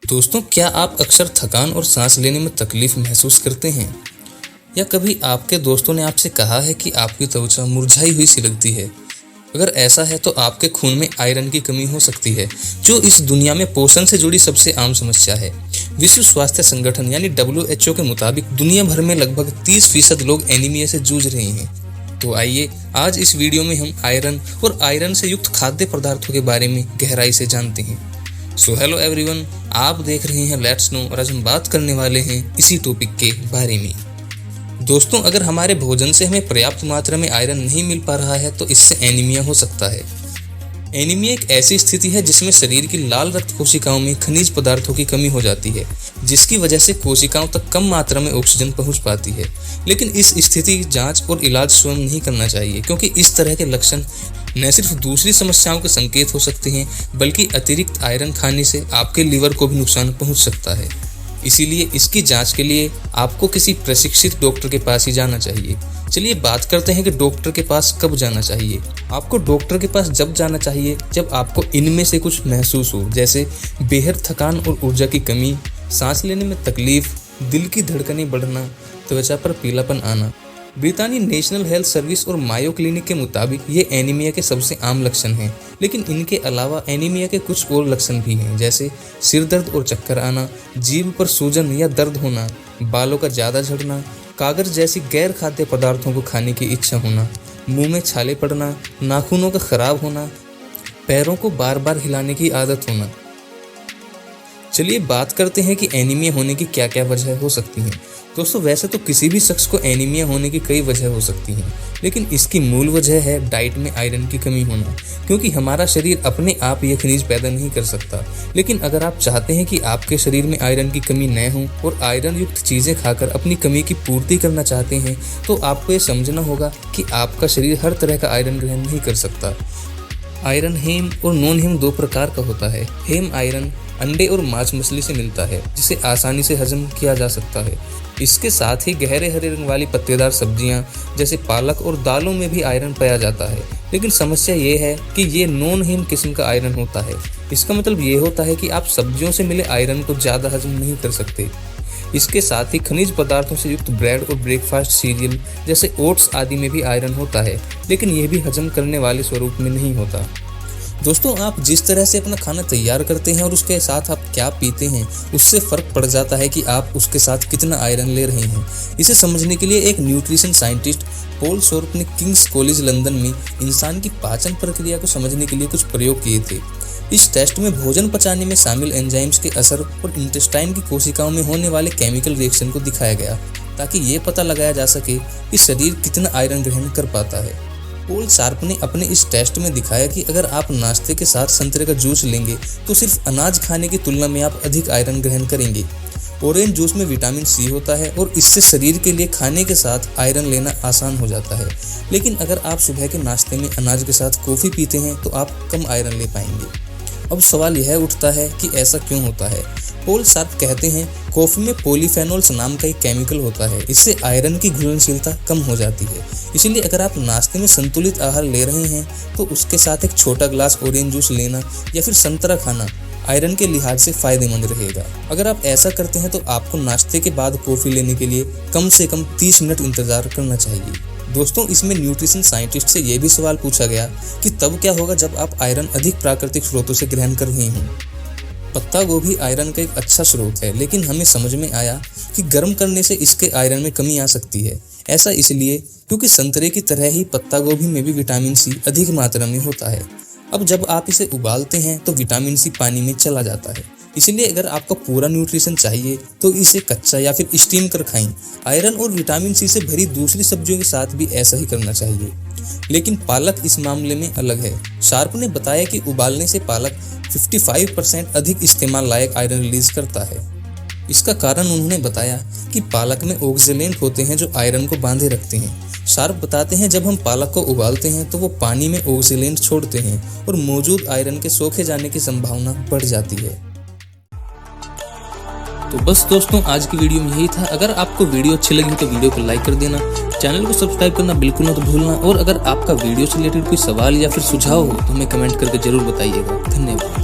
दोस्तों, क्या आप अक्सर थकान और सांस लेने में तकलीफ महसूस करते हैं? या कभी आपके दोस्तों ने आपसे कहा है कि आपकी त्वचा मुरझाई हुई सी लगती है? अगर ऐसा है तो आपके खून में आयरन की कमी हो सकती है, जो इस दुनिया में पोषण से जुड़ी सबसे आम समस्या है। विश्व स्वास्थ्य संगठन यानी WHO के मुताबिक दुनिया भर में लगभग 30% लोग एनीमिया से जूझ रहे हैं। तो आइए आज इस वीडियो में हम आयरन और आयरन से युक्त खाद्य पदार्थों के बारे में गहराई से जानते हैं। सो हेलो एवरीवन, आप देख रहे हैं लेट्स नो और आज हम बात करने वाले हैं इसी टॉपिक के बारे में। दोस्तों, अगर हमारे भोजन से हमें पर्याप्त मात्रा में आयरन नहीं मिल पा रहा है तो इससे एनीमिया हो सकता है। एनीमिया एक ऐसी स्थिति है जिसमें शरीर की लाल रक्त कोशिकाओं में खनिज पदार्थों की कमी हो जाती है, जिसकी वजह से कोशिकाओं तक कम मात्रा में ऑक्सीजन पहुंच पाती है। लेकिन इस स्थिति जांच और इलाज स्वयं नहीं करना चाहिए, क्योंकि इस तरह के लक्षण न सिर्फ दूसरी समस्याओं के संकेत हो सकते हैं, बल्कि अतिरिक्त आयरन खाने से आपके लीवर को भी नुकसान पहुंच सकता है। इसीलिए इसकी जांच के लिए आपको किसी प्रशिक्षित डॉक्टर के पास ही जाना चाहिए। चलिए बात करते हैं कि डॉक्टर के पास कब जाना चाहिए। आपको डॉक्टर के पास जब जाना चाहिए जब आपको इनमें से कुछ महसूस हो, जैसे बेहद थकान और ऊर्जा की कमी, सांस लेने में तकलीफ, दिल की धड़कनें बढ़ना, त्वचा पर पीलापन आना। ब्रितानी नेशनल हेल्थ सर्विस और मायो क्लिनिक के मुताबिक ये एनीमिया के सबसे आम लक्षण हैं, लेकिन इनके अलावा एनीमिया के कुछ और लक्षण भी हैं, जैसे सिर दर्द और चक्कर आना, जीभ पर सूजन या दर्द होना, बालों का ज़्यादा झड़ना, कागज जैसी गैर खाद्य पदार्थों को खाने की इच्छा होना, मुंह में छाले पड़ना, नाखूनों का खराब होना, पैरों को बार बार हिलाने की आदत होना। चलिए बात करते हैं कि एनीमिया होने की क्या क्या वजह हो सकती हैं। दोस्तों, वैसे तो किसी भी शख्स को एनीमिया होने की कई वजह हो सकती हैं, लेकिन इसकी मूल वजह है डाइट में आयरन की कमी होना, क्योंकि हमारा शरीर अपने आप ये खनिज पैदा नहीं कर सकता। लेकिन अगर आप चाहते हैं कि आपके शरीर में आयरन की कमी न हो और आयरन युक्त चीज़ें खाकर अपनी कमी की पूर्ति करना चाहते हैं, तो आपको ये समझना होगा कि आपका शरीर हर तरह का आयरन ग्रहण नहीं कर सकता। आयरन हेम और नॉन हेम दो प्रकार का होता है। हेम आयरन अंडे और मांस मछली से मिलता है, जिसे आसानी से हजम किया जा सकता है। इसके साथ ही गहरे हरे रंग वाली पत्तेदार सब्जियां जैसे पालक और दालों में भी आयरन पाया जाता है। लेकिन समस्या ये है कि ये नॉन हेम किस्म का आयरन होता है। इसका मतलब ये होता है कि आप सब्जियों से मिले आयरन को ज़्यादा हजम नहीं कर सकते। इसके साथ ही खनिज पदार्थों से युक्त ब्रेड और ब्रेकफास्ट सीरियल जैसे ओट्स आदि में भी आयरन होता है, लेकिन यह भी हजम करने वाले स्वरूप में नहीं होता। दोस्तों, आप जिस तरह से अपना खाना तैयार करते हैं और उसके साथ आप क्या पीते हैं, उससे फ़र्क पड़ जाता है कि आप उसके साथ कितना आयरन ले रहे हैं। इसे समझने के लिए एक न्यूट्रिशन साइंटिस्ट पॉल शॉर्प ने किंग्स कॉलेज लंदन में इंसान की पाचन प्रक्रिया को समझने के लिए कुछ प्रयोग किए थे। इस टेस्ट में भोजन पचाने में शामिल एंजाइम्स के असर और इंटेस्टाइन की कोशिकाओं में होने वाले केमिकल रिएक्शन को दिखाया गया, ताकि ये पता लगाया जा सके कि शरीर कितना आयरन ग्रहण कर पाता है। पॉल शार्प ने अपने इस टेस्ट में दिखाया कि अगर आप नाश्ते के साथ संतरे का जूस लेंगे तो सिर्फ अनाज खाने की तुलना में आप अधिक आयरन ग्रहण करेंगे। ऑरेंज जूस में विटामिन सी होता है और इससे शरीर के लिए खाने के साथ आयरन लेना आसान हो जाता है। लेकिन अगर आप सुबह के नाश्ते में अनाज के साथ कॉफ़ी पीते हैं तो आप कम आयरन ले पाएंगे। अब सवाल यह उठता है कि ऐसा क्यों होता है। पॉल शार्प कहते हैं, कॉफ़ी में पॉलीफेनोल्स नाम का एक केमिकल होता है। इससे आयरन की घुलनशीलता कम हो जाती है। इसीलिए अगर आप नाश्ते में संतुलित आहार ले रहे हैं तो उसके साथ एक छोटा ग्लास ऑरेंज जूस लेना या फिर संतरा खाना आयरन के लिहाज से फ़ायदेमंद रहेगा। अगर आप ऐसा करते हैं तो आपको नाश्ते के बाद कॉफ़ी लेने के लिए कम से कम 30 मिनट इंतज़ार करना चाहिए। दोस्तों, इसमें न्यूट्रिशन साइंटिस्ट से यह भी सवाल पूछा गया कि तब क्या होगा जब आप आयरन अधिक प्राकृतिक स्रोतों से ग्रहण कर रहे हों। पत्ता गोभी आयरन का एक अच्छा स्रोत है, लेकिन हमें समझ में आया कि गर्म करने से इसके आयरन में कमी आ सकती है। ऐसा इसलिए क्योंकि संतरे की तरह ही पत्ता गोभी में भी विटामिन सी अधिक मात्रा में होता है। अब जब आप इसे उबालते हैं तो विटामिन सी पानी में चला जाता है। इसलिए अगर आपको पूरा न्यूट्रिशन चाहिए तो इसे कच्चा या फिर स्टीम कर खाएं। आयरन और विटामिन सी से भरी दूसरी सब्जियों के साथ भी ऐसा ही करना चाहिए। लेकिन पालक इस मामले में अलग है। शार्प ने बताया कि उबालने से पालक 55% अधिक इस्तेमाल लायक आयरन रिलीज करता है। इसका कारण उन्होंने बताया कि पालक में ऑक्जेलेंट होते हैं जो आयरन को बांधे रखते हैं। शार्प बताते हैं, जब हम पालक को उबालते हैं तो वो पानी में ऑक्जेलेंट छोड़ते हैं और मौजूद आयरन के सोखे जाने की संभावना बढ़ जाती है। तो बस दोस्तों, आज की वीडियो में यही था। अगर आपको वीडियो अच्छी लगी तो वीडियो को लाइक कर देना, चैनल को सब्सक्राइब करना बिल्कुल मत भूलना, और अगर आपका वीडियो से रिलेटेड कोई सवाल या फिर सुझाव हो तो हमें कमेंट करके जरूर बताइएगा। धन्यवाद।